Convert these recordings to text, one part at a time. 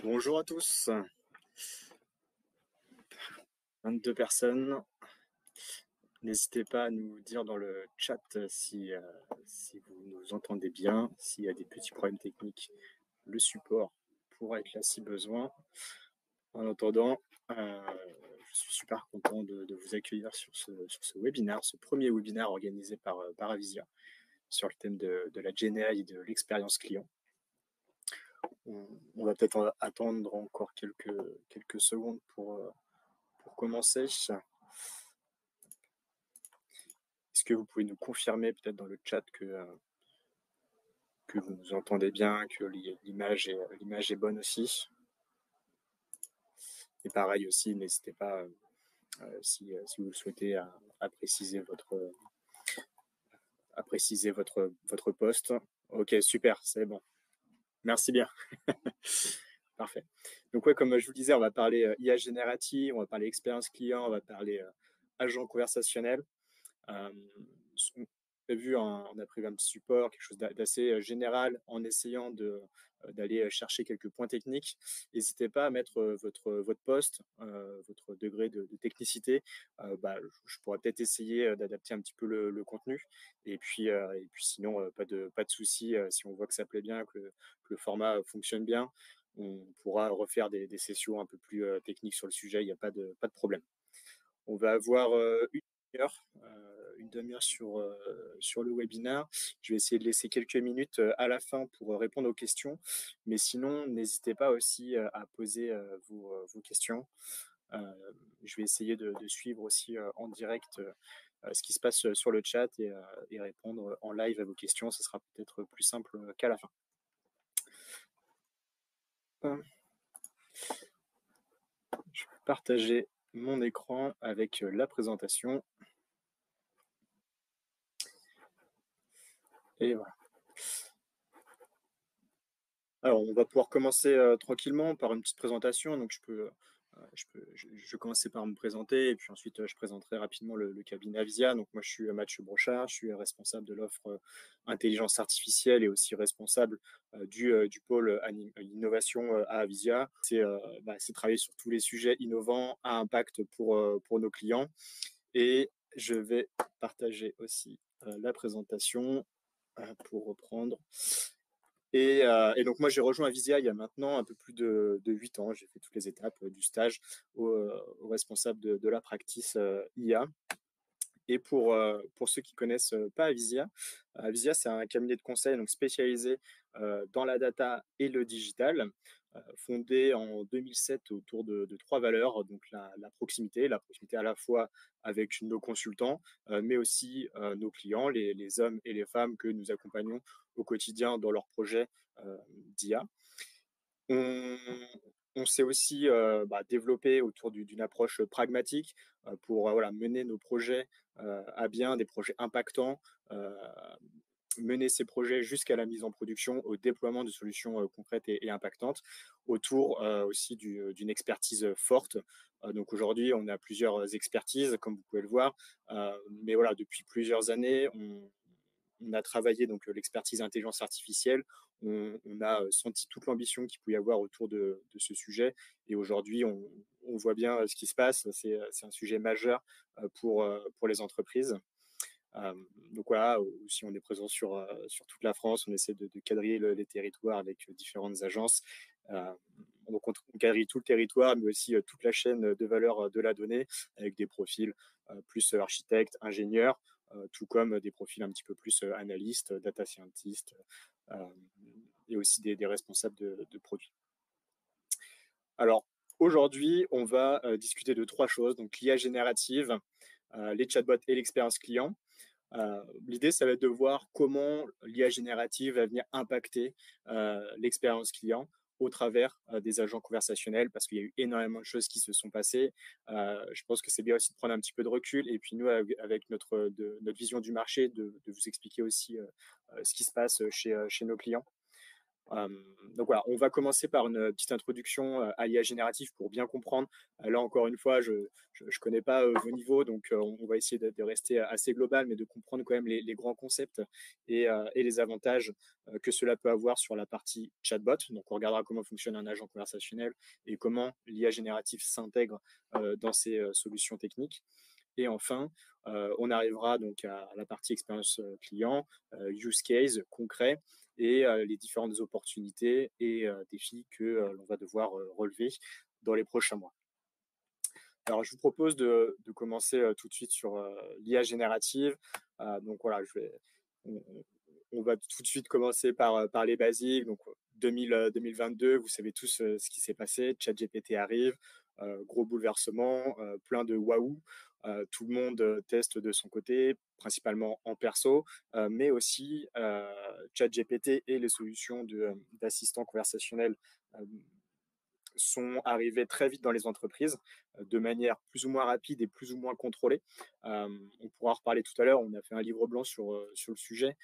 Bonjour à tous, 22 personnes. N'hésitez pas à nous dire dans le chat si vous nous entendez bien, s'il y a des petits problèmes techniques. Le support pourra être là si besoin. En attendant, je suis super content de vous accueillir sur ce webinaire, ce premier webinaire organisé par Avisia sur le thème de la GNI et de l'expérience client. On va peut-être attendre encore quelques secondes pour commencer. Est-ce que vous pouvez nous confirmer peut-être dans le chat que vous nous entendez bien, que l'image est bonne aussi? Et pareil aussi, n'hésitez pas, si vous le souhaitez, à préciser votre poste. Ok, super, c'est bon. Merci bien. Parfait. Donc ouais, comme je vous le disais, on va parler IA générative, on va parler expérience client, on va parler agent conversationnel. On a prévu un petit support, quelque chose d'assez général, en essayant d'aller chercher quelques points techniques. N'hésitez pas à mettre votre poste, votre degré de technicité. Je pourrais peut-être essayer d'adapter un petit peu le contenu. Et puis sinon, pas de souci. Si on voit que ça plaît bien, que le format fonctionne bien, on pourra refaire des sessions un peu plus techniques sur le sujet. Il n'y a pas de problème. On va avoir une demi-heure sur le webinaire. Je vais essayer de laisser quelques minutes à la fin pour répondre aux questions. Mais sinon, n'hésitez pas aussi à poser vos questions. Je vais essayer de suivre aussi en direct ce qui se passe sur le chat et répondre en live à vos questions. Ce sera peut-être plus simple qu'à la fin. Je vais partager mon écran avec la présentation. Et voilà. Alors, on va pouvoir commencer tranquillement par une petite présentation. Donc, je vais commencer par me présenter et puis ensuite, je présenterai rapidement le cabinet Avisia. Donc, moi, je suis Mathieu Brochard, je suis responsable de l'offre intelligence artificielle et aussi responsable du pôle innovation à Avisia. C'est travailler sur tous les sujets innovants à impact pour nos clients. Et je vais partager aussi la présentation pour reprendre. Et donc moi j'ai rejoint Avisia il y a maintenant un peu plus de 8 ans. J'ai fait toutes les étapes du stage au responsable de la practice IA. Et pour ceux qui connaissent pas Avisia, Avisia c'est un cabinet de conseil donc spécialisé dans la data et le digital, fondé en 2007 autour de trois valeurs, donc la proximité à la fois avec nos consultants, mais aussi nos clients, les hommes et les femmes que nous accompagnons au quotidien dans leurs projets d'IA. On s'est aussi développé autour d'une approche pragmatique pour mener nos projets à bien, des projets impactants, mener ces projets jusqu'à la mise en production, au déploiement de solutions concrètes et impactantes, autour aussi d'une expertise forte. Donc aujourd'hui, on a plusieurs expertises, comme vous pouvez le voir, mais voilà, depuis plusieurs années, on a travaillé donc l'expertise intelligence artificielle. On a senti toute l'ambition qu'il pouvait y avoir autour de ce sujet. Et aujourd'hui, on voit bien ce qui se passe. C'est un sujet majeur pour les entreprises. Donc voilà, aussi on est présent sur toute la France. On essaie de quadriller les territoires avec différentes agences. Donc on quadrille tout le territoire, mais aussi toute la chaîne de valeur de la donnée, avec des profils plus architectes, ingénieurs, tout comme des profils un petit peu plus analystes, data scientists, et aussi des responsables de produits. Alors, aujourd'hui, on va discuter de trois choses, donc l'IA générative, les chatbots et l'expérience client. L'idée, ça va être de voir comment l'IA générative va venir impacter l'expérience client au travers des agents conversationnels, parce qu'il y a eu énormément de choses qui se sont passées. Je pense que c'est bien aussi de prendre un petit peu de recul, et puis nous, avec notre vision du marché, de vous expliquer aussi ce qui se passe chez nos clients. Donc voilà, on va commencer par une petite introduction à l'IA générative pour bien comprendre. Là, encore une fois, je ne connais pas vos niveaux, donc on va essayer de rester assez global, mais de comprendre quand même les grands concepts et les avantages que cela peut avoir sur la partie chatbot. Donc on regardera comment fonctionne un agent conversationnel et comment l'IA générative s'intègre dans ces solutions techniques. Et enfin, on arrivera donc à la partie expérience client, use case concret et les différentes opportunités et défis que l'on va devoir relever dans les prochains mois. Alors, je vous propose de commencer tout de suite sur l'IA générative. Donc voilà, on, on va tout de suite commencer par les basiques. Donc 2022, vous savez tous ce qui s'est passé. ChatGPT arrive, gros bouleversement, plein de waouh. Tout le monde teste de son côté, principalement en perso, mais aussi ChatGPT et les solutions d'assistants conversationnels sont arrivés très vite dans les entreprises, de manière plus ou moins rapide et plus ou moins contrôlée. On pourra en reparler tout à l'heure, on a fait un livre blanc sur le sujet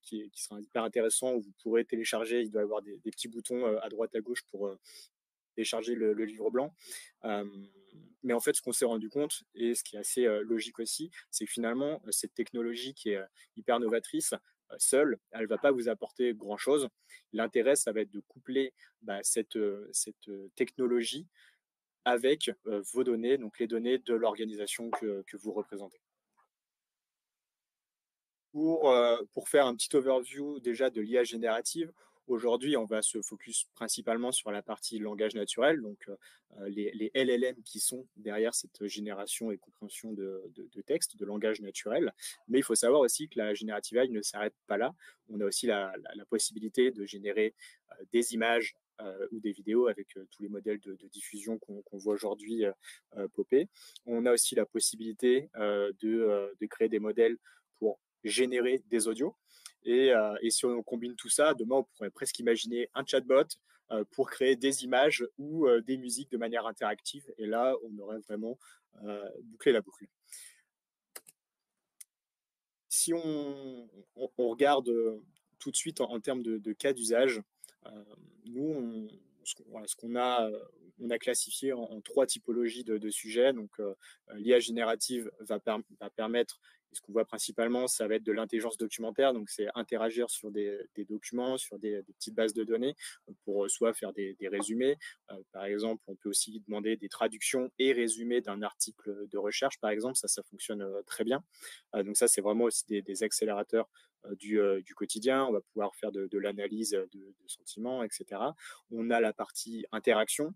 qui sera hyper intéressant, où vous pourrez télécharger, il doit y avoir des petits boutons à droite à gauche pour télécharger le livre blanc. Mais en fait, ce qu'on s'est rendu compte, et ce qui est assez logique aussi, c'est que finalement, cette technologie qui est hyper novatrice, seule, elle ne va pas vous apporter grand-chose. L'intérêt, ça va être de coupler cette technologie avec vos données, donc les données de l'organisation que vous représentez. Pour faire un petit overview déjà de l'IA générative, aujourd'hui, on va se focus principalement sur la partie langage naturel, donc les LLM qui sont derrière cette génération et compréhension de texte, de langage naturel. Mais il faut savoir aussi que la générative AI ne s'arrête pas là. On a aussi la possibilité de générer des images ou des vidéos avec tous les modèles de diffusion qu'on voit aujourd'hui popper. On a aussi la possibilité de créer des modèles pour générer des audios. Et si on combine tout ça, demain, on pourrait presque imaginer un chatbot pour créer des images ou des musiques de manière interactive. Et là, on aurait vraiment bouclé la boucle. Si on regarde tout de suite en termes de cas d'usage, nous, ce qu'on a, on a classifié en trois typologies de sujets. Donc, l'IA générative va permettre, et ce qu'on voit principalement, ça va être de l'intelligence documentaire. Donc, c'est interagir sur des documents, sur des petites bases de données pour soit faire des résumés. Par exemple, on peut aussi demander des traductions et résumés d'un article de recherche, par exemple. Ça fonctionne très bien. Donc, ça, c'est vraiment aussi des accélérateurs du quotidien. On va pouvoir faire de l'analyse de sentiments, etc. On a la partie interaction,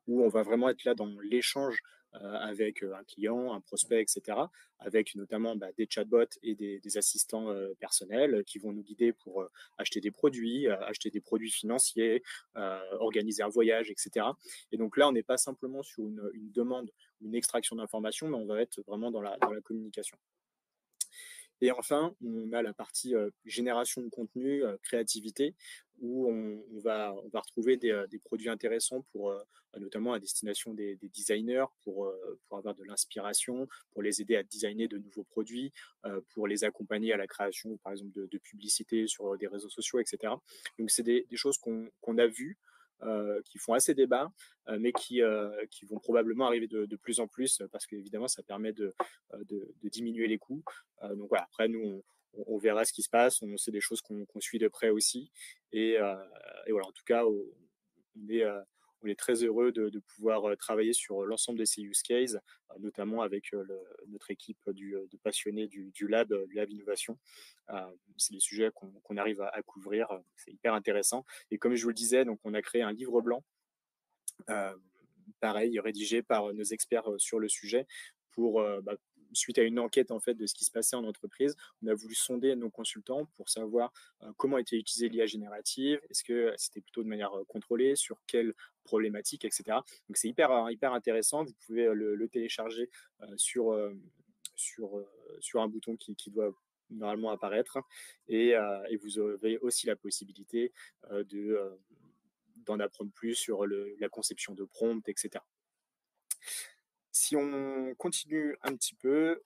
où on va vraiment être là dans l'échange avec un client, un prospect, etc., avec notamment des chatbots et des assistants personnels qui vont nous guider pour acheter des produits financiers, organiser un voyage, etc. Et donc là, on n'est pas simplement sur une demande, une extraction d'informations, mais on va être vraiment dans la communication. Et enfin, on a la partie génération de contenu, créativité, où on va retrouver des produits intéressants pour notamment à destination des designers, pour avoir de l'inspiration, pour les aider à designer de nouveaux produits, pour les accompagner à la création, par exemple, de publicités sur des réseaux sociaux, etc. Donc, c'est des choses qu'on a vues, qui font assez débat, mais qui vont probablement arriver de plus en plus, parce qu'évidemment, ça permet de diminuer les coûts. Donc voilà, après, nous, on verra ce qui se passe. C'est des choses qu'on suit de près aussi. Et voilà, en tout cas, est, euh, on est très heureux de pouvoir travailler sur l'ensemble de ces use cases, notamment avec notre équipe de passionnés du lab Innovation. C'est des sujets qu'on arrive à couvrir. C'est hyper intéressant. Et comme je vous le disais, donc on a créé un livre blanc, euh, pareil, rédigé par nos experts sur le sujet, pour suite à une enquête en fait de ce qui se passait en entreprise. On a voulu sonder nos consultants pour savoir comment était utilisée l'IA générative, est-ce que c'était plutôt de manière contrôlée, sur quelles problématiques, etc. Donc c'est hyper intéressant. Vous pouvez le télécharger sur un bouton qui doit normalement apparaître, et vous avez aussi la possibilité d'en apprendre plus sur la conception de prompts, etc. Si on continue un petit peu,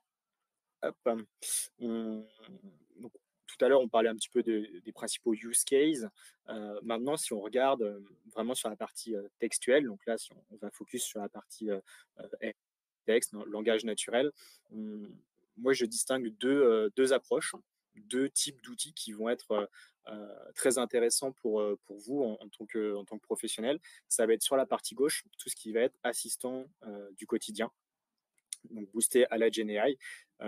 hop, donc, tout à l'heure, on parlait un petit peu des principaux use cases. Maintenant, si on regarde vraiment sur la partie textuelle, donc là, si on va focus sur la partie texte, langage naturel, on- moi, je distingue deux approches, deux types d'outils qui vont être très intéressants pour vous en tant que professionnel. Ça va être sur la partie gauche, tout ce qui va être assistant du quotidien, donc boosté à la GenAI.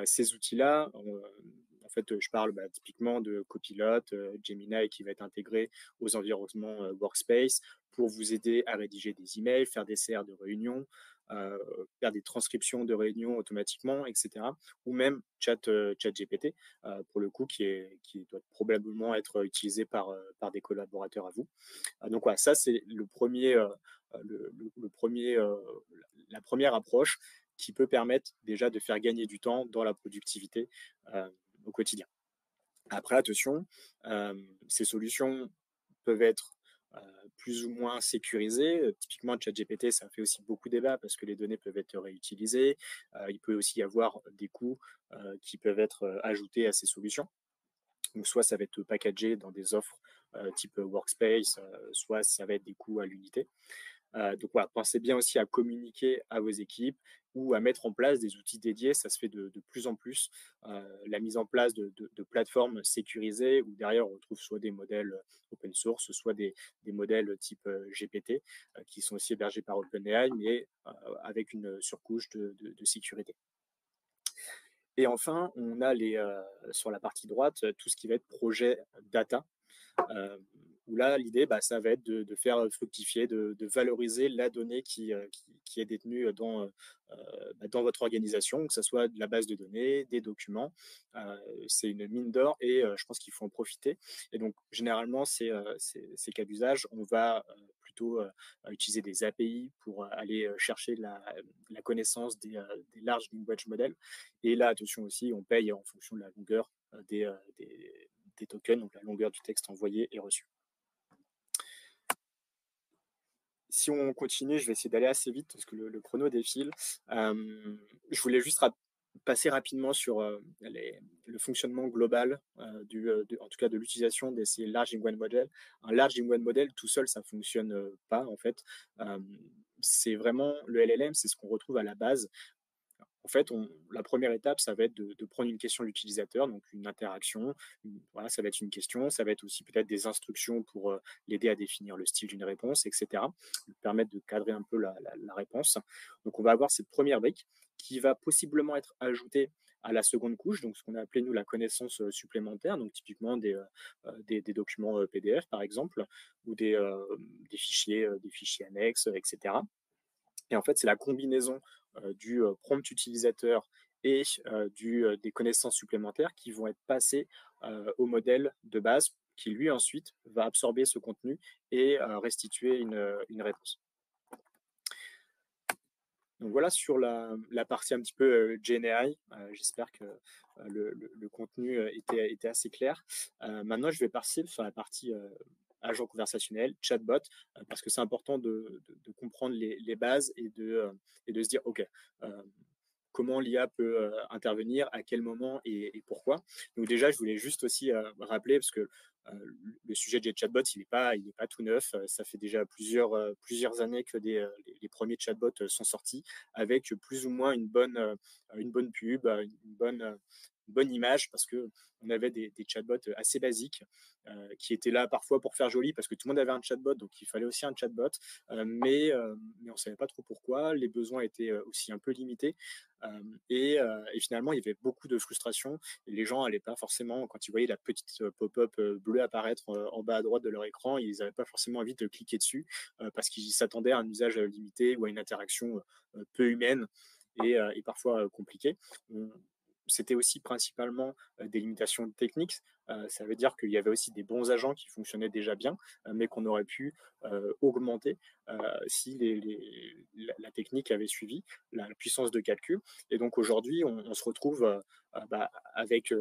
Ces outils-là, en fait, je parle typiquement de Copilot, Gemini qui va être intégré aux environnements Workspace pour vous aider à rédiger des emails, faire des CR de réunion, euh, faire des transcriptions de réunions automatiquement, etc. Ou même ChatGPT, pour le coup, qui doit probablement être utilisé par des collaborateurs à vous. Donc voilà, ça c'est le premier, la première approche qui peut permettre déjà de faire gagner du temps dans la productivité euh, au quotidien. Après, attention, ces solutions peuvent être plus ou moins sécurisées. Typiquement, ChatGPT, ça fait aussi beaucoup débat parce que les données peuvent être réutilisées. Il peut aussi y avoir des coûts qui peuvent être ajoutés à ces solutions. Donc, soit ça va être packagé dans des offres type Workspace, soit ça va être des coûts à l'unité. Donc voilà, pensez bien aussi à communiquer à vos équipes ou à mettre en place des outils dédiés. Ça se fait de plus en plus. La mise en place de plateformes sécurisées où derrière on retrouve soit des modèles open source, soit des modèles type GPT qui sont aussi hébergés par OpenAI, mais avec une surcouche de sécurité. Et enfin, on a sur la partie droite tout ce qui va être projet data. Euh, où là, l'idée, ça va être de faire fructifier, de valoriser la donnée qui est détenue dans votre organisation, que ce soit de la base de données, des documents. C'est une mine d'or et je pense qu'il faut en profiter. Et donc, généralement, ces cas d'usage, on va plutôt utiliser des API pour aller chercher la connaissance des large language models. Et là, attention aussi, on paye en fonction de la longueur des tokens, donc la longueur du texte envoyé et reçu. Si on continue, je vais essayer d'aller assez vite parce que le chrono défile. Je voulais juste passer rapidement sur le fonctionnement global, en tout cas de l'utilisation de ces large language models. Un large language model tout seul, ça ne fonctionne pas en fait. C'est vraiment le LLM, c'est ce qu'on retrouve à la base. En fait, la première étape, ça va être de prendre une question de l'utilisateur, donc une interaction. Voilà, ça va être une question, ça va être aussi peut-être des instructions pour l'aider à définir le style d'une réponse, etc. Lui permettre de cadrer un peu la réponse. Donc, on va avoir cette première brique qui va possiblement être ajoutée à la seconde couche, donc ce qu'on a appelé nous la connaissance supplémentaire, donc typiquement des documents PDF par exemple, ou des fichiers annexes, etc. Et en fait, c'est la combinaison du prompt utilisateur et des connaissances supplémentaires qui vont être passées au modèle de base qui, lui, ensuite, va absorber ce contenu et restituer une réponse. Donc voilà sur la partie un petit peu GNI. J'espère que le contenu était assez clair. Maintenant, je vais passer sur la partie agent conversationnel, chatbot, parce que c'est important de comprendre les bases et de se dire, OK, comment l'IA peut intervenir, à quel moment et pourquoi. Donc déjà, je voulais juste aussi rappeler, parce que le sujet des chatbots, il n'est pas tout neuf. Ça fait déjà plusieurs années que les premiers chatbots sont sortis, avec plus ou moins une bonne pub, une bonne image, parce que on avait des chatbots assez basiques qui étaient là parfois pour faire joli, parce que tout le monde avait un chatbot, donc il fallait aussi un chatbot, mais on ne savait pas trop pourquoi. Les besoins étaient aussi un peu limités. Et finalement, il y avait beaucoup de frustration. Et les gens n'allaient pas forcément, quand ils voyaient la petite pop-up bleue apparaître en bas à droite de leur écran, ils n'avaient pas forcément envie de cliquer dessus parce qu'ils s'attendaient à un usage limité ou à une interaction peu humaine et parfois compliquée. C'était aussi principalement des limitations techniques. Ça veut dire qu'il y avait aussi des bons agents qui fonctionnaient déjà bien, mais qu'on aurait pu augmenter si la technique avait suivi la puissance de calcul. Et donc aujourd'hui, on se retrouve avec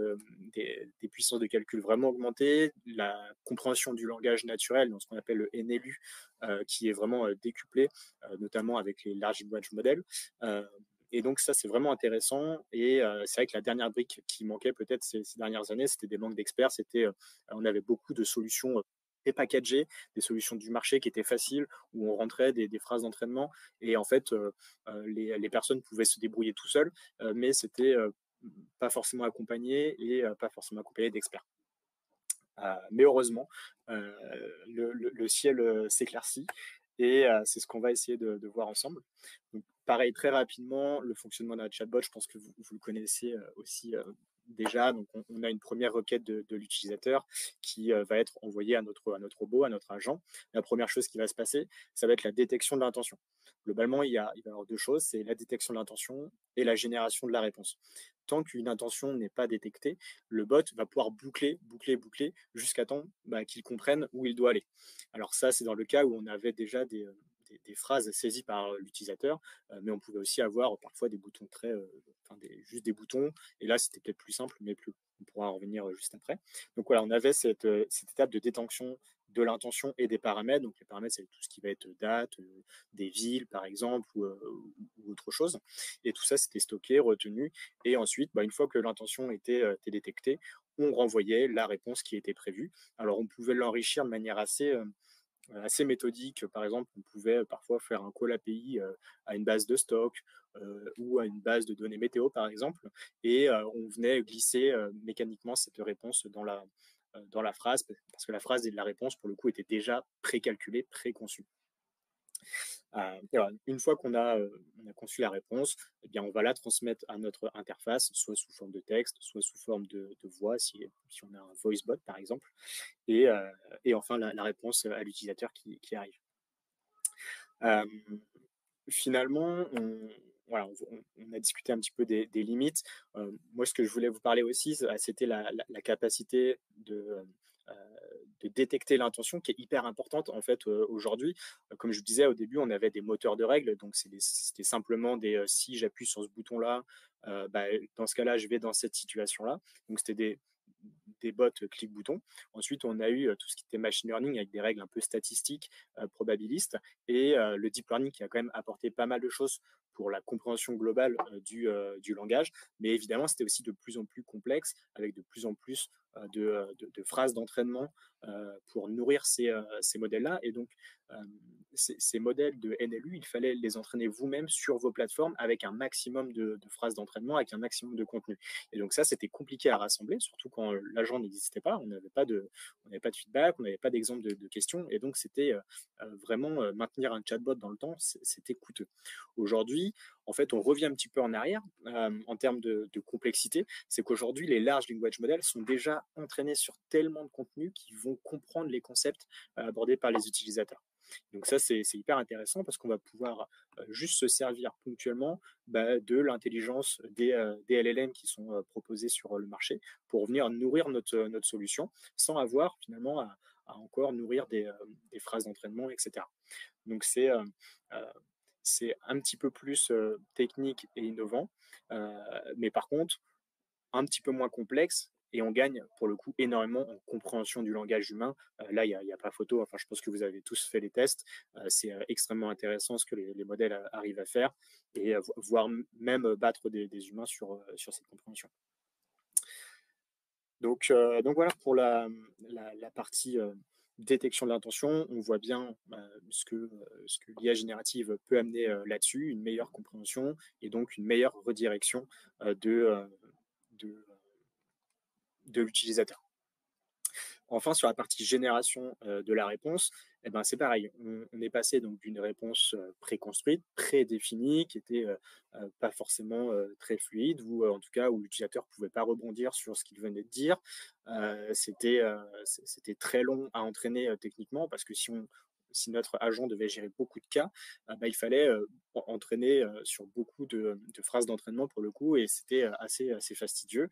des puissances de calcul vraiment augmentées, la compréhension du langage naturel, dans ce qu'on appelle le NLU, qui est vraiment décuplé, notamment avec les large language models. Et donc ça, c'est vraiment intéressant et c'est vrai que la dernière brique qui manquait peut-être ces dernières années, c'était des manques d'experts. On avait beaucoup de solutions, prépackagées, des solutions du marché qui étaient faciles, où on rentrait des phrases d'entraînement et en fait, les personnes pouvaient se débrouiller tout seuls, mais c'était, pas forcément accompagné et pas forcément accompagné d'experts. Mais heureusement, le ciel, s'éclaircit et c'est ce qu'on va essayer de voir ensemble. Donc pareil, très rapidement, le fonctionnement d'un chatbot, je pense que vous le connaissez, aussi, déjà. Donc on a une première requête de l'utilisateur qui, va être envoyée à notre robot, à notre agent. La première chose qui va se passer, ça va être la détection de l'intention. Globalement, il va y avoir 2 choses, c'est la détection de l'intention et la génération de la réponse. Tant qu'une intention n'est pas détectée, le bot va pouvoir boucler, boucler, boucler jusqu'à temps, bah, qu'il comprenne où il doit aller. Alors ça, c'est dans le cas où on avait déjà des phrases saisies par l'utilisateur, mais on pouvait aussi avoir parfois des boutons très, enfin juste des boutons, et là c'était peut-être plus simple, mais plus, on pourra en revenir juste après. Donc voilà, on avait cette étape de détection de l'intention et des paramètres. Donc les paramètres, c'est tout ce qui va être date, des villes par exemple, ou autre chose. Et tout ça, c'était stocké, retenu, et ensuite, bah, une fois que l'intention était détectée, on renvoyait la réponse qui était prévue. Alors, on pouvait l'enrichir de manière assez méthodique. Par exemple, on pouvait parfois faire un call API à une base de stock ou à une base de données météo, par exemple, et on venait glisser mécaniquement cette réponse dans la phrase, parce que la phrase et la réponse, pour le coup, étaient déjà précalculées, préconçues. Voilà, une fois on a conçu la réponse, eh bien, on va la transmettre à notre interface, soit sous forme de texte, soit sous forme de voix, si on a un voice bot, par exemple, et, euh, et enfin la réponse à l'utilisateur qui arrive. Euh, Finalement, voilà, on a discuté un petit peu des limites. Moi, ce que je voulais vous parler aussi, c'était la capacité euh, de détecter l'intention, qui est hyper importante en fait aujourd'hui. Comme je vous disais au début, on avait des moteurs de règles, donc c'était simplement si j'appuie sur ce bouton-là, bah, dans ce cas-là, je vais dans cette situation-là. Donc c'était des bots clic-bouton. Ensuite, on a eu tout ce qui était machine learning avec des règles un peu statistiques, probabilistes, et le deep learning qui a quand même apporté pas mal de choses pour la compréhension globale du langage. Mais évidemment, c'était aussi de plus en plus complexe, avec de plus en plus de phrases d'entraînement pour nourrir ces modèles-là. Et donc, euh, ces modèles de NLU, il fallait les entraîner vous-même sur vos plateformes avec un maximum de phrases d'entraînement, avec un maximum de contenu. Et donc ça, c'était compliqué à rassembler, surtout quand l'agent n'existait pas. On n'avait pas de feedback, on n'avait pas d'exemple de questions. Et donc, c'était vraiment maintenir un chatbot dans le temps, c'était coûteux. Aujourd'hui, en fait, on revient un petit peu en arrière en termes de complexité. C'est qu'aujourd'hui, les large language models sont déjà entraînés sur tellement de contenus qu'ils vont comprendre les concepts abordés par les utilisateurs. Donc ça, c'est hyper intéressant parce qu'on va pouvoir juste se servir ponctuellement de l'intelligence des LLM qui sont proposés sur le marché pour venir nourrir notre solution sans avoir finalement à encore nourrir des phrases d'entraînement, etc. Donc euh, c'est un petit peu plus technique et innovant, mais par contre, un petit peu moins complexe, et on gagne pour le coup énormément en compréhension du langage humain. Là, il y a pas photo. Enfin, je pense que vous avez tous fait les tests. C'est extrêmement intéressant ce que les modèles arrivent à faire, et voire même battre des humains sur cette compréhension. Donc voilà pour la partie détection de l'intention. On voit bien ce que l'IA générative peut amener là-dessus, une meilleure compréhension et donc une meilleure redirection de, de l'utilisateur. Enfin, sur la partie génération de la réponse, eh ben, c'est pareil. On est passé donc d'une réponse préconstruite, prédéfinie, qui était pas forcément très fluide, ou en tout cas où l'utilisateur pouvait pas rebondir sur ce qu'il venait de dire. C'était très long à entraîner techniquement, parce que si notre agent devait gérer beaucoup de cas, il fallait entraîner sur beaucoup de phrases d'entraînement pour le coup, et c'était assez fastidieux.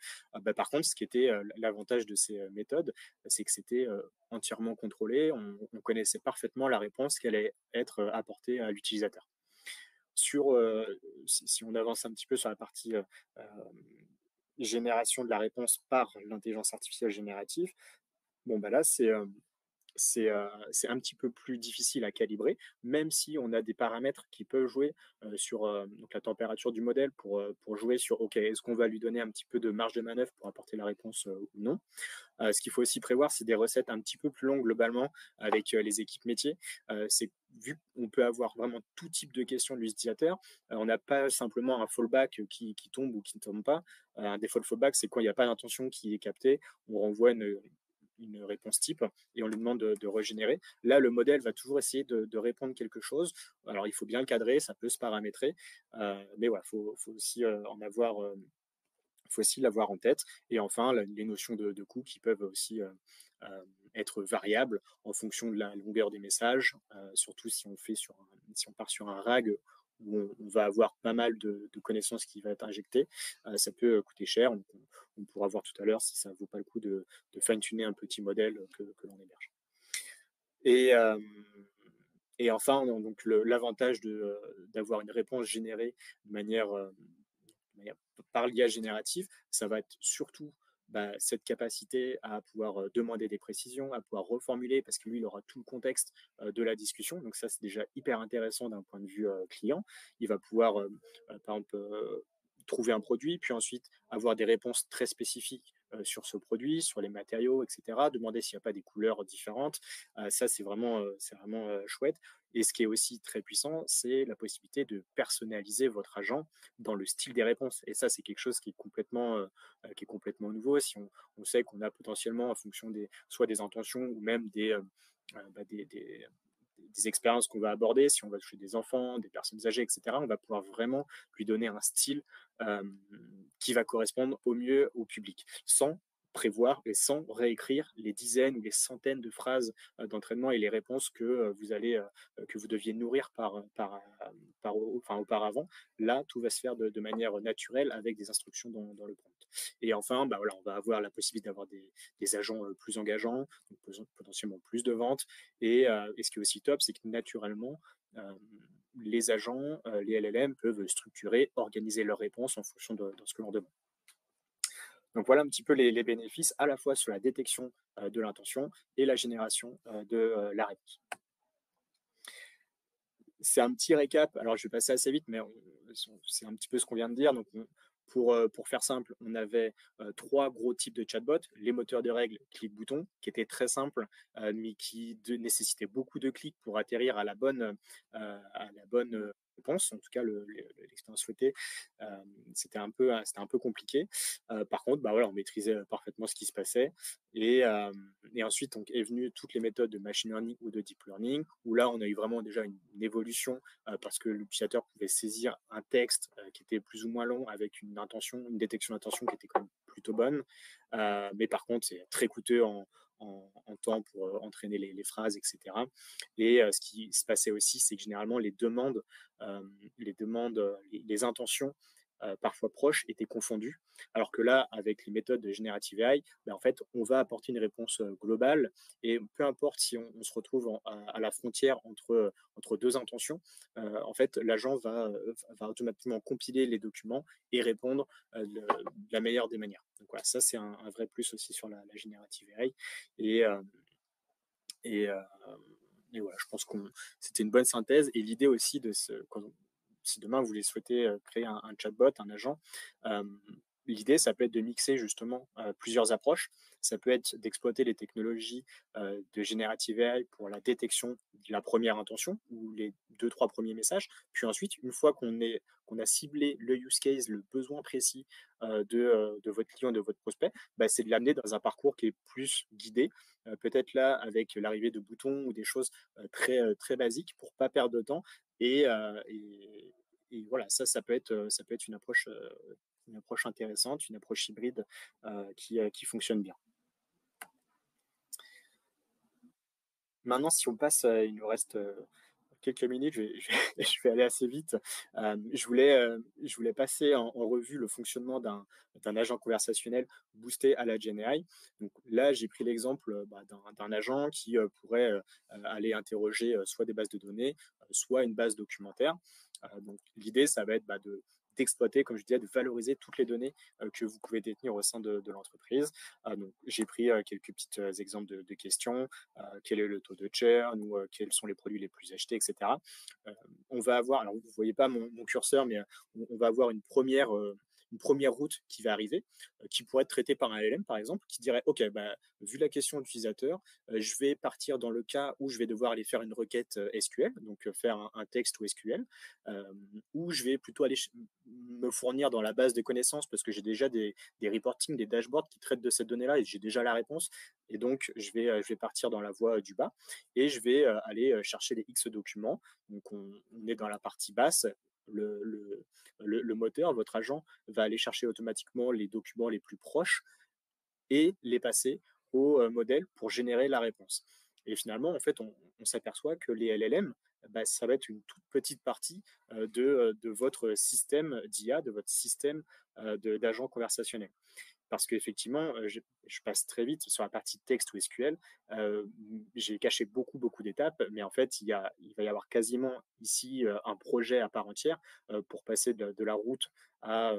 Par contre, ce qui était l'avantage de ces méthodes, c'est que c'était entièrement contrôlé. On connaissait parfaitement la réponse qui allait être apportée à l'utilisateur. Si on avance un petit peu sur la partie génération de la réponse par l'intelligence artificielle générative, bon, là, c'est un petit peu plus difficile à calibrer, même si on a des paramètres qui peuvent jouer, sur, donc la température du modèle pour jouer sur OK, est-ce qu'on va lui donner un petit peu de marge de manœuvre pour apporter la réponse, ou non? Ce qu'il faut aussi prévoir, c'est des recettes un petit peu plus longues globalement avec, les équipes métiers. C'est vu qu'on peut avoir vraiment tout type de questions de l'utilisateur, on n'a pas simplement un fallback, qui tombe ou qui ne tombe pas. Un default fallback, c'est quand il y a pas d'intention qui est captée, on renvoie une réponse type et on lui demande de régénérer. Là, le modèle va toujours essayer de répondre quelque chose. Alors, il faut bien le cadrer, ça peut se paramétrer, mais voilà, faut aussi, faut aussi l'avoir en tête. Et enfin, les notions de coûts qui peuvent aussi être variables en fonction de la longueur des messages, surtout si on, si on part sur un RAG où on va avoir pas mal de connaissances qui vont être injectées, ça peut coûter cher. On pourra voir tout à l'heure si ça ne vaut pas le coup de fine-tuner un petit modèle que l'on héberge. Et, euh, et enfin, donc l'avantage d'avoir une réponse générée de manière par l'IA générative, ça va être surtout cette capacité à pouvoir demander des précisions, à pouvoir reformuler, parce que lui, il aura tout le contexte de la discussion. Donc ça, c'est déjà hyper intéressant d'un point de vue client. Il va pouvoir, par exemple, trouver un produit, puis ensuite avoir des réponses très spécifiques sur ce produit, sur les matériaux, etc. Demander s'il n'y a pas des couleurs différentes. Ça, c'est vraiment chouette. Et ce qui est aussi très puissant, c'est la possibilité de personnaliser votre agent dans le style des réponses. Et ça, c'est quelque chose qui est complètement nouveau. Si on sait qu'on a potentiellement, en fonction soit des intentions ou même des expériences qu'on va aborder, si on va toucher des enfants, des personnes âgées, etc., on va pouvoir vraiment lui donner un style euh, qui va correspondre au mieux au public, sans prévoir et sans réécrire les dizaines ou les centaines de phrases d'entraînement et les réponses que vous deviez nourrir enfin, auparavant. Là, tout va se faire de manière naturelle avec des instructions dans le prompt. Et enfin, voilà, on va avoir la possibilité d'avoir des agents plus engageants, donc potentiellement plus de ventes. Et ce qui est aussi top, c'est que naturellement, euh, les agents, les LLM peuvent structurer, organiser leurs réponses en fonction de ce que l'on demande. Donc voilà un petit peu les bénéfices à la fois sur la détection de l'intention et la génération de la réponse. C'est un petit récap. Alors, je vais passer assez vite, mais c'est un petit peu ce qu'on vient de dire. Donc, pour faire simple, on avait trois gros types de chatbots. Les moteurs de règles, clic-bouton, qui étaient très simples, mais qui nécessitaient beaucoup de clics pour atterrir à la bonne réponse. En tout cas, l'expérience souhaitée, euh, c'était un peu compliqué. Par contre, voilà, on maîtrisait parfaitement ce qui se passait. Et ensuite, donc, est venue toutes les méthodes de machine learning ou de deep learning, où là, on a eu vraiment déjà une évolution parce que l'utilisateur pouvait saisir un texte qui était plus ou moins long avec une détection d'intention qui était quand même plutôt bonne. Mais par contre, c'est très coûteux en temps pour entraîner les phrases, etc. Et ce qui se passait aussi, c'est que généralement, les intentions parfois proches étaient confondues. Alors que là, avec les méthodes de Generative AI, en fait, on va apporter une réponse globale et peu importe si on se retrouve à la frontière entre deux intentions, en fait, l'agent va automatiquement compiler les documents et répondre de la meilleure des manières. Donc voilà, ça c'est un vrai plus aussi sur la Generative AI. Et, euh, et, euh, et voilà, je pense que c'était une bonne synthèse. Et l'idée aussi si demain vous voulez souhaiter créer un chatbot, un agent, euh, l'idée, ça peut être de mixer justement plusieurs approches. Ça peut être d'exploiter les technologies de Generative AI pour la détection de la première intention ou les deux, trois premiers messages. Puis ensuite, une fois qu'on a ciblé le use case, le besoin précis de votre client, de votre prospect, c'est de l'amener dans un parcours qui est plus guidé. Peut-être là, avec l'arrivée de boutons ou des choses très basiques pour pas perdre de temps. Et voilà, ça peut être une approche intéressante, une approche hybride qui fonctionne bien. Maintenant, si on passe, il nous reste quelques minutes, je vais aller assez vite. Je voulais passer en revue le fonctionnement d'un agent conversationnel boosté à la GenAI. Donc là, j'ai pris l'exemple d'un agent qui pourrait aller interroger soit des bases de données, soit une base documentaire. Donc l'idée, ça va être d'exploiter, comme je disais, de valoriser toutes les données que vous pouvez détenir au sein de l'entreprise. Donc, j'ai pris quelques petits exemples de questions. Quel est le taux de churn ou quels sont les produits les plus achetés, etc. On va avoir, alors vous ne voyez pas mon curseur, mais on va avoir une première route qui va arriver, qui pourrait être traitée par un LLM, par exemple, qui dirait, OK, bah, vu la question utilisateur, je vais partir dans le cas où je vais devoir aller faire une requête SQL, donc faire un texte ou SQL, où je vais plutôt aller me fournir dans la base de connaissances parce que j'ai déjà des reporting, des dashboards qui traitent de cette donnée-là et j'ai déjà la réponse. Et donc, je vais partir dans la voie du bas et je vais aller chercher les X documents. Donc, on est dans la partie basse. Le moteur, votre agent, va aller chercher automatiquement les documents les plus proches et les passer au modèle pour générer la réponse. Et finalement, en fait, on s'aperçoit que les LLM, bah, ça va être une toute petite partie de votre système d'IA, de votre système d'agent conversationnel. Parce qu'effectivement, je passe très vite sur la partie texte ou SQL. J'ai caché beaucoup d'étapes, mais en fait, il va y avoir quasiment ici un projet à part entière pour passer de la route à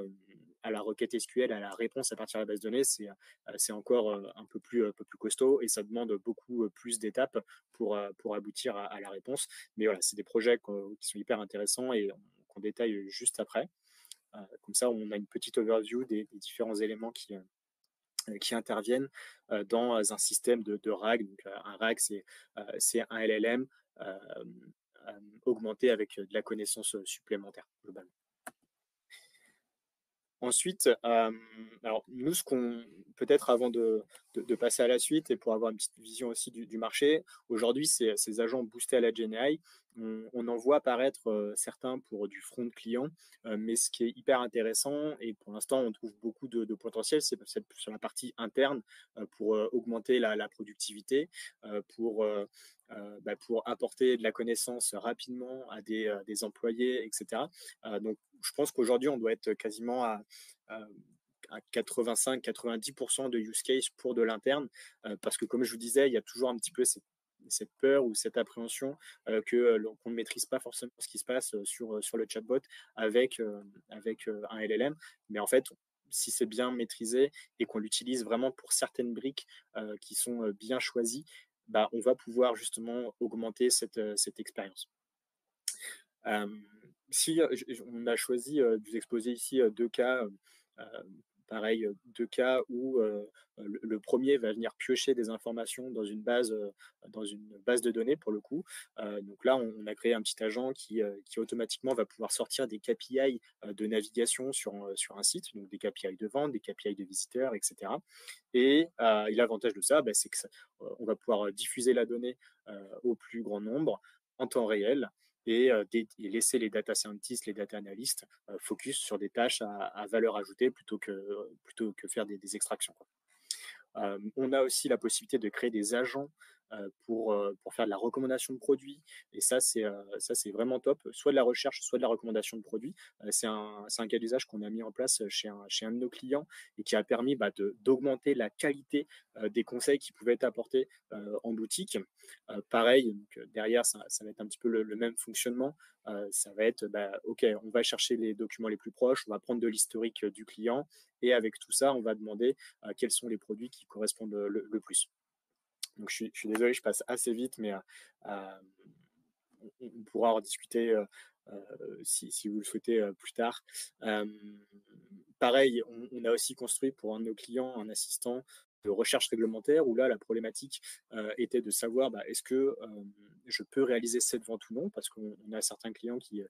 la requête SQL, à la réponse à partir de la base de données. C'est encore un peu plus costaud et ça demande beaucoup plus d'étapes pour aboutir à la réponse. Mais voilà, c'est des projets qui sont hyper intéressants et qu'on détaille juste après. Comme ça, on a une petite overview des différents éléments qui interviennent dans un système de RAG. Donc, un RAG, c'est un LLM euh, augmenté avec de la connaissance supplémentaire, globalement. Ensuite, alors nous, peut-être avant de passer à la suite et pour avoir une petite vision aussi du marché, aujourd'hui, ces agents boostés à la GenAI, on en voit apparaître certains pour du front client, mais ce qui est hyper intéressant et pour l'instant, on trouve beaucoup de potentiel, c'est sur la partie interne pour augmenter la productivité, pour apporter de la connaissance rapidement à des employés, etc. Donc, je pense qu'aujourd'hui, on doit être quasiment à 85-90% de use case pour de l'interne, parce que comme je vous disais, il y a toujours un petit peu cette peur ou cette appréhension qu'on ne maîtrise pas forcément ce qui se passe sur le chatbot avec un LLM. Mais en fait, si c'est bien maîtrisé et qu'on l'utilise vraiment pour certaines briques qui sont bien choisies, bah, on va pouvoir justement augmenter cette expérience. Si on a choisi de vous exposer ici deux cas, pareil, deux cas où le premier va venir piocher des informations dans une base de données pour le coup. Donc là, on a créé un petit agent qui automatiquement va pouvoir sortir des KPI de navigation sur un site, donc des KPI de vente, des KPI de visiteurs, etc. Et l'avantage de ça, bah, c'est que on va pouvoir diffuser la donnée au plus grand nombre en temps réel et laisser les data scientists, les data analystes focus sur des tâches à valeur ajoutée plutôt que faire des extractions, quoi. On a aussi la possibilité de créer des agents pour faire de la recommandation de produits. Et ça, c'est vraiment top. Soit de la recherche, soit de la recommandation de produits. C'est un cas d'usage qu'on a mis en place chez un de nos clients et qui a permis d'augmenter la qualité des conseils qui pouvaient être apportés en boutique. Pareil, donc, derrière, ça va être un petit peu le même fonctionnement. Ça va être, OK, on va chercher les documents les plus proches, on va prendre de l'historique du client et avec tout ça, on va demander quels sont les produits qui correspondent le plus. Donc, je suis désolé, je passe assez vite, mais on pourra en discuter si vous le souhaitez plus tard. Pareil, on a aussi construit pour un de nos clients un assistant de recherche réglementaire où là, la problématique était de savoir est-ce que je peux réaliser cette vente ou non, parce qu'on a certains clients qui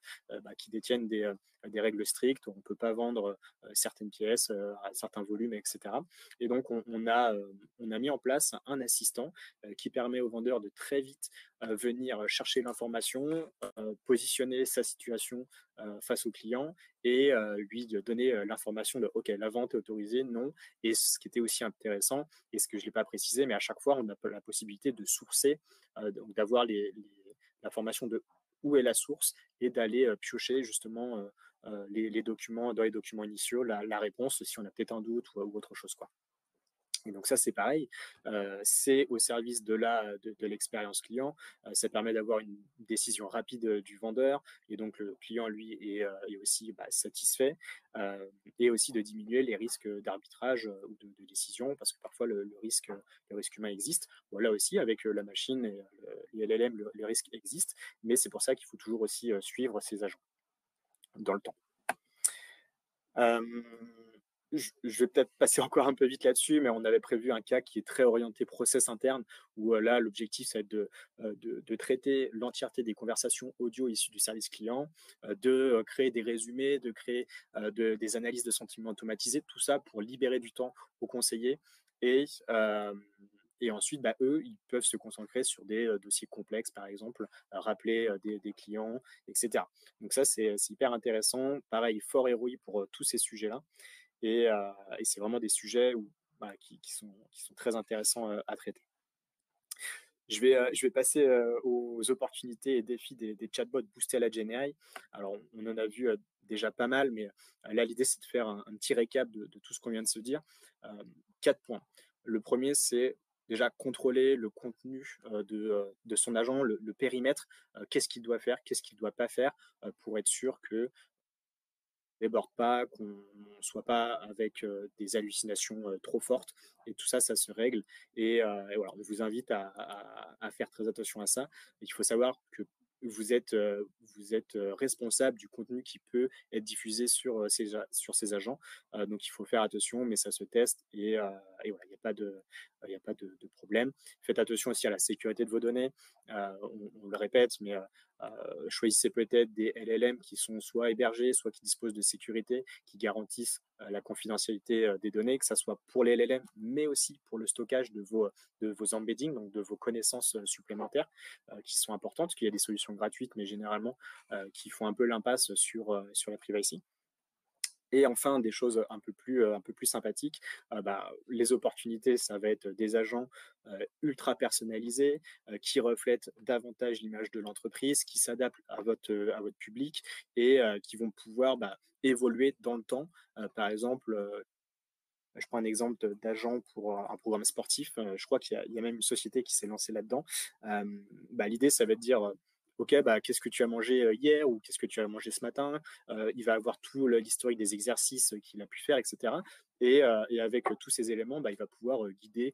détiennent des règles strictes, on ne peut pas vendre certaines pièces à certains volumes, etc. Et donc, on a mis en place un assistant qui permet aux vendeurs de très vite venir chercher l'information, positionner sa situation face au client et lui donner l'information de OK, la vente est autorisée, non. Et ce qui était aussi intéressant, et ce que je ne l'ai pas précisé, mais à chaque fois, on a la possibilité de sourcer, donc d'avoir l'information de où est la source et d'aller piocher justement les documents, dans les documents initiaux, la réponse si on a peut-être un doute ou autre chose, quoi. Et donc ça, c'est pareil, c'est au service de l'expérience client. Ça permet d'avoir une décision rapide du vendeur et donc le client, lui, est aussi satisfait et aussi de diminuer les risques d'arbitrage ou de décision parce que parfois le risque humain existe. Bon, là aussi, avec la machine et les LLM, le risque existe, mais c'est pour ça qu'il faut toujours aussi suivre ces agents dans le temps. Je vais peut-être passer encore un peu vite là-dessus, mais on avait prévu un cas qui est très orienté process interne, où là, l'objectif, ça va être de traiter l'entièreté des conversations audio issues du service client, de créer des résumés, de créer des analyses de sentiments automatisées, tout ça pour libérer du temps aux conseillers et, euh, et ensuite, eux, ils peuvent se concentrer sur des dossiers complexes, par exemple, rappeler des clients, etc. Donc ça, c'est hyper intéressant. Pareil, fort ROI pour tous ces sujets-là. Et c'est vraiment des sujets qui sont très intéressants à traiter. Je vais passer aux opportunités et défis des chatbots boostés à la GenAI. Alors, on en a vu déjà pas mal, mais là, l'idée, c'est de faire un petit récap de tout ce qu'on vient de se dire. 4 points. Le premier, c'est déjà contrôler le contenu de son agent, le périmètre, qu'est-ce qu'il doit faire, qu'est-ce qu'il ne doit pas faire, pour être sûr que déborde pas, qu'on ne soit pas avec des hallucinations trop fortes. Et tout ça, ça se règle. Et voilà, on vous invite à faire très attention à ça. Il faut savoir que vous êtes responsable du contenu qui peut être diffusé sur ces agents. Donc, il faut faire attention, mais ça se teste et voilà, il n'y a pas de problème. Faites attention aussi à la sécurité de vos données. On le répète, mais choisissez peut-être des LLM qui sont soit hébergés, soit qui disposent de sécurité, qui garantissent la confidentialité des données, que ce soit pour les LLM, mais aussi pour le stockage de vos embeddings, donc de vos connaissances supplémentaires, qui sont importantes, parce qu'il y a des solutions gratuites, mais généralement qui font un peu l'impasse sur la privacy. Et enfin, des choses un peu plus sympathiques, les opportunités, ça va être des agents ultra personnalisés qui reflètent davantage l'image de l'entreprise, qui s'adaptent à votre public et qui vont pouvoir évoluer dans le temps. Par exemple, je prends un exemple d'agent pour un programme sportif. Je crois qu'il y a même une société qui s'est lancée là-dedans. L'idée, ça va être de dire, OK, qu'est-ce que tu as mangé hier ou qu'est-ce que tu as mangé ce matin. Il va avoir tout l'historique des exercices qu'il a pu faire, etc. Et avec tous ces éléments, il va pouvoir guider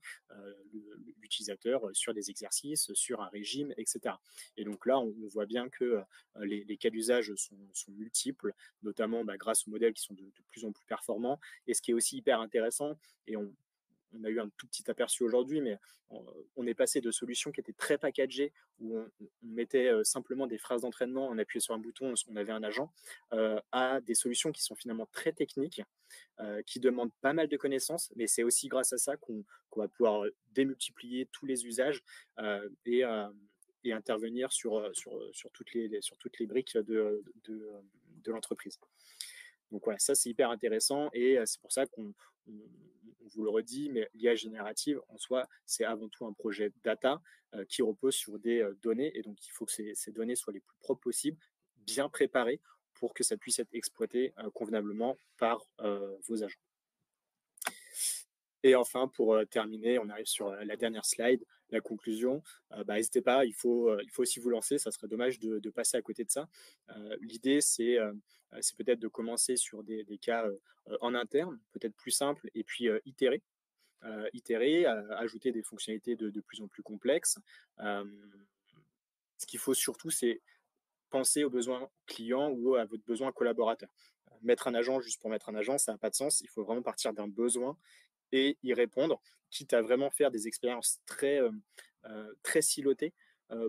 l'utilisateur sur des exercices, sur un régime, etc. Et donc là, on voit bien que les cas d'usage sont multiples, notamment grâce aux modèles qui sont de plus en plus performants. Et ce qui est aussi hyper intéressant, et on a eu un tout petit aperçu aujourd'hui, mais on est passé de solutions qui étaient très packagées, où on mettait simplement des phrases d'entraînement, on appuyait sur un bouton, on avait un agent, à des solutions qui sont finalement très techniques, qui demandent pas mal de connaissances, mais c'est aussi grâce à ça qu'on va pouvoir démultiplier tous les usages et intervenir sur toutes les briques de l'entreprise. Donc voilà, ça c'est hyper intéressant et c'est pour ça qu'on vous le redit, mais l'IA générative en soi, c'est avant tout un projet data qui repose sur des données et donc il faut que ces données soient les plus propres possibles, bien préparées pour que ça puisse être exploité convenablement par vos agents. Et enfin, pour terminer, on arrive sur la dernière slide, la conclusion. N'hésitez pas, il faut aussi vous lancer, ça serait dommage de passer à côté de ça. L'idée, c'est peut-être de commencer sur des cas en interne, peut-être plus simples, et puis itérer, ajouter des fonctionnalités de plus en plus complexes. Ce qu'il faut surtout, c'est penser aux besoins clients ou à votre besoin collaborateur. Mettre un agent juste pour mettre un agent, ça n'a pas de sens. Il faut vraiment partir d'un besoin et y répondre, quitte à vraiment faire des expériences très silotées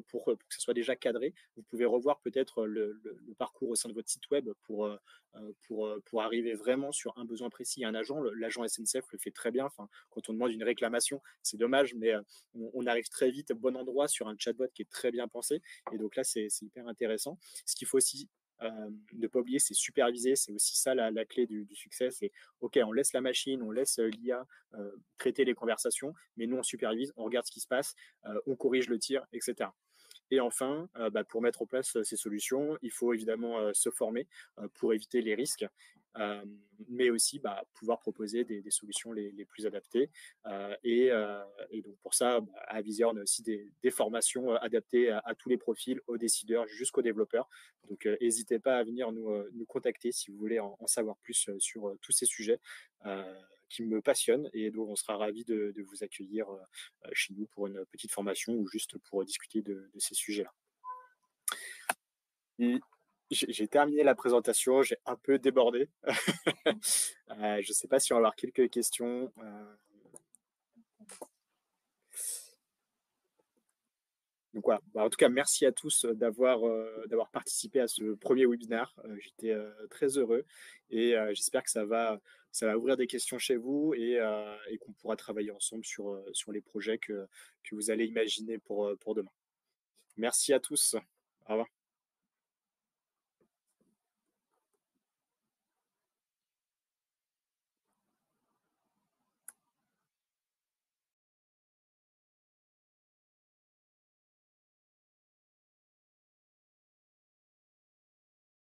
pour que ce soit déjà cadré. Vous pouvez revoir peut-être le parcours au sein de votre site web pour arriver vraiment sur un besoin précis. Un agent, l'agent SNCF le fait très bien. Enfin, quand on demande une réclamation, c'est dommage, mais on arrive très vite au bon endroit sur un chatbot qui est très bien pensé. Et donc là, c'est hyper intéressant. Ce qu'il faut aussi ne pas oublier, c'est superviser, c'est aussi ça la clé du succès. C'est OK, on laisse la machine, on laisse l'IA traiter les conversations, mais nous on supervise, on regarde ce qui se passe, on corrige le tir, etc. Et enfin, pour mettre en place ces solutions, il faut évidemment se former pour éviter les risques. mais aussi pouvoir proposer des solutions les plus adaptées. Et donc pour ça, à Visio, on a aussi des formations adaptées à tous les profils, aux décideurs jusqu'aux développeurs. Donc n'hésitez pas à venir nous contacter si vous voulez en savoir plus sur tous ces sujets qui me passionnent, et donc on sera ravis de vous accueillir chez nous pour une petite formation ou juste pour discuter de ces sujets-là. Et j'ai terminé la présentation, j'ai un peu débordé. Je ne sais pas si on va avoir quelques questions. Donc voilà. En tout cas, merci à tous d'avoir participé à ce premier webinaire. J'étais très heureux, et j'espère que ça va ouvrir des questions chez vous, et qu'on pourra travailler ensemble sur les projets que vous allez imaginer pour demain. Merci à tous. Au revoir.